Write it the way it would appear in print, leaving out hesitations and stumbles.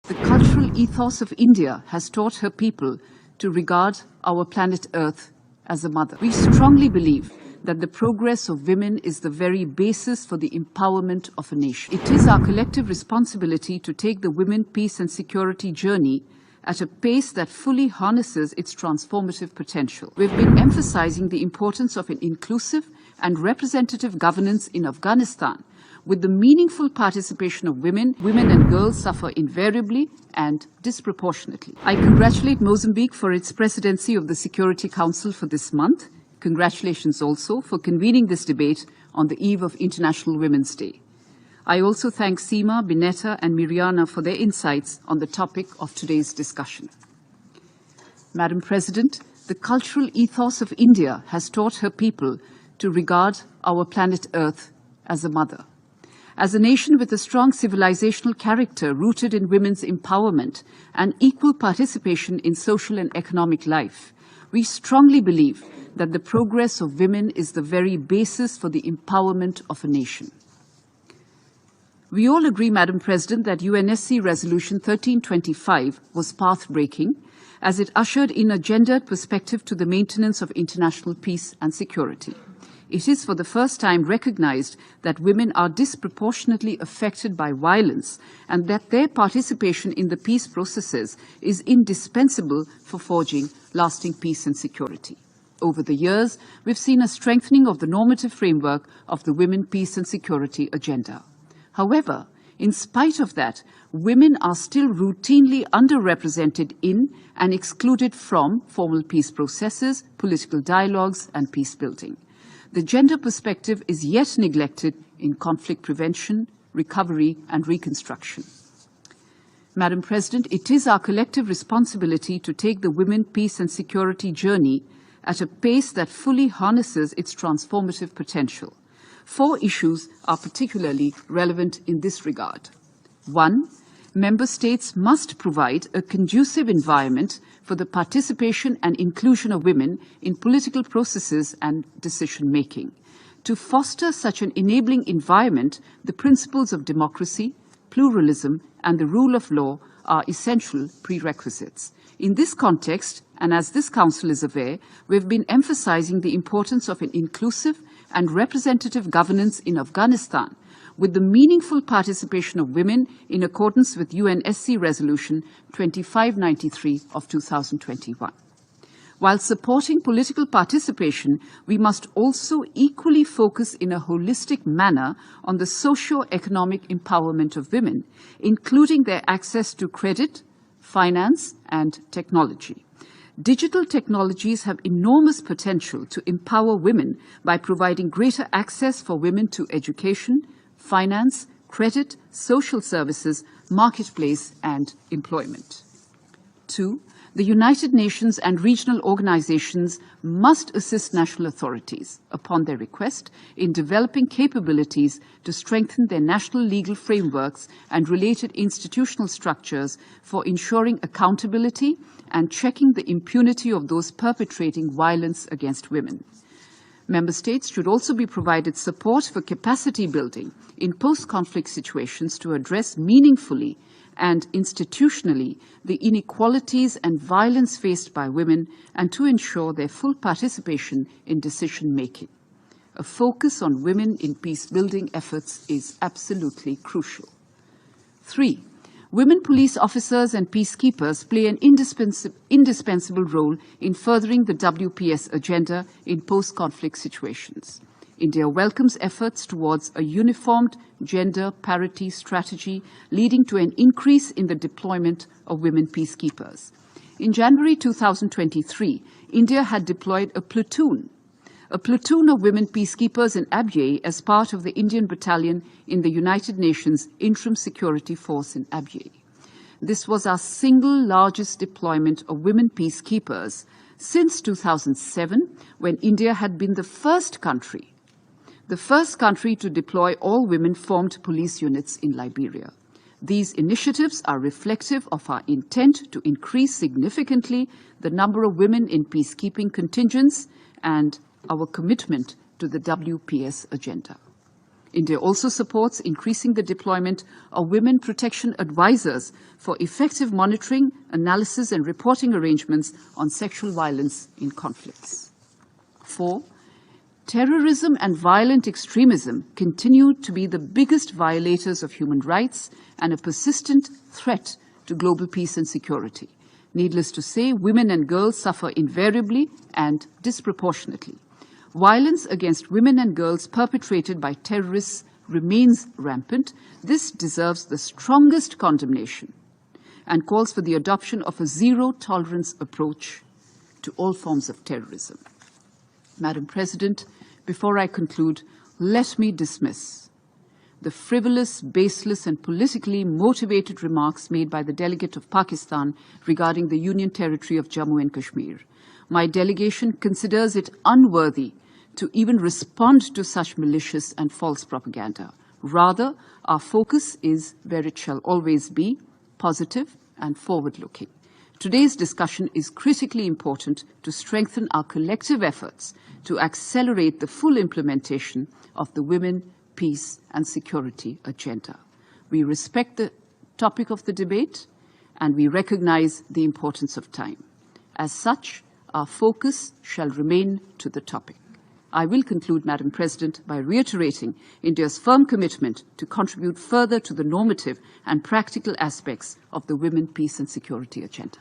The cultural ethos of India has taught her people to regard our planet Earth as a mother. We strongly believe that the progress of women is the very basis for the empowerment of a nation. It is our collective responsibility to take the women, peace and security journey at a pace that fully harnesses its transformative potential. We've been emphasizing the importance of an inclusive and representative governance in Afghanistan. With the meaningful participation of women and girls suffer invariably and disproportionately. I congratulate Mozambique for its presidency of the Security Council for this month. Congratulations also for convening this debate on the eve of International Women's Day. I also thank Seema, Binetta and Miriana for their insights on the topic of today's discussion. Madam President, the cultural ethos of India has taught her people to regard our planet Earth as a mother. As a nation with a strong civilizational character rooted in women's empowerment and equal participation in social and economic life, we strongly believe that the progress of women is the very basis for the empowerment of a nation. We all agree, Madam President, that UNSC Resolution 1325 was path-breaking as it ushered in a gendered perspective to the maintenance of international peace and security. It is for the first time recognized that women are disproportionately affected by violence and that their participation in the peace processes is indispensable for forging lasting peace and security. Over the years, we've seen a strengthening of the normative framework of the Women, Peace and Security agenda. However, in spite of that, women are still routinely underrepresented in and excluded from formal peace processes, political dialogues and peace building. The gender perspective is yet neglected in conflict prevention, recovery and reconstruction. Madam President, it is our collective responsibility to take the women, peace and security journey at a pace that fully harnesses its transformative potential. 4 issues are particularly relevant in this regard. 1. Member states must provide a conducive environment for the participation and inclusion of women in political processes and decision-making. To foster such an enabling environment, the principles of democracy, pluralism, and the rule of law are essential prerequisites. In this context, and as this Council is aware, we have been emphasizing the importance of an inclusive and representative governance in Afghanistan, with the meaningful participation of women in accordance with UNSC Resolution 2593 of 2021. While supporting political participation, we must also equally focus in a holistic manner on the socio-economic empowerment of women, including their access to credit, finance, and technology. Digital technologies have enormous potential to empower women by providing greater access for women to education, finance, credit, social services, marketplace, and employment. 2. The United Nations and regional organizations must assist national authorities, upon their request, in developing capabilities to strengthen their national legal frameworks and related institutional structures for ensuring accountability and checking the impunity of those perpetrating violence against women. Member States should also be provided support for capacity building in post-conflict situations to address meaningfully and institutionally the inequalities and violence faced by women and to ensure their full participation in decision-making. A focus on women in peace-building efforts is absolutely crucial. 3. Women police officers and peacekeepers play an indispensable role in furthering the WPS agenda in post-conflict situations. India welcomes efforts towards a uniformed gender parity strategy leading to an increase in the deployment of women peacekeepers. In January 2023, India had deployed a platoon of women peacekeepers in Abyei as part of the Indian battalion in the United Nations Interim Security Force in Abyei. This was our single largest deployment of women peacekeepers since 2007, when India had been the first country to deploy all-women formed police units in Liberia. These initiatives are reflective of our intent to increase significantly the number of women in peacekeeping contingents and our commitment to the WPS agenda. India also supports increasing the deployment of women protection advisors for effective monitoring, analysis and reporting arrangements on sexual violence in conflicts. 4. Terrorism and violent extremism continue to be the biggest violators of human rights and a persistent threat to global peace and security. Needless to say, women and girls suffer invariably and disproportionately. Violence against women and girls perpetrated by terrorists remains rampant. This deserves the strongest condemnation and calls for the adoption of a zero-tolerance approach to all forms of terrorism. Madam President, before I conclude, let me dismiss the frivolous, baseless and politically motivated remarks made by the delegate of Pakistan regarding the Union Territory of Jammu and Kashmir. My delegation considers it unworthy to even respond to such malicious and false propaganda. Rather, our focus is where it shall always be, positive and forward-looking. Today's discussion is critically important to strengthen our collective efforts to accelerate the full implementation of the Women, Peace and Security agenda. We respect the topic of the debate and we recognize the importance of time. As such, our focus shall remain to the topic. I will conclude, Madam President, by reiterating India's firm commitment to contribute further to the normative and practical aspects of the Women, Peace and Security agenda.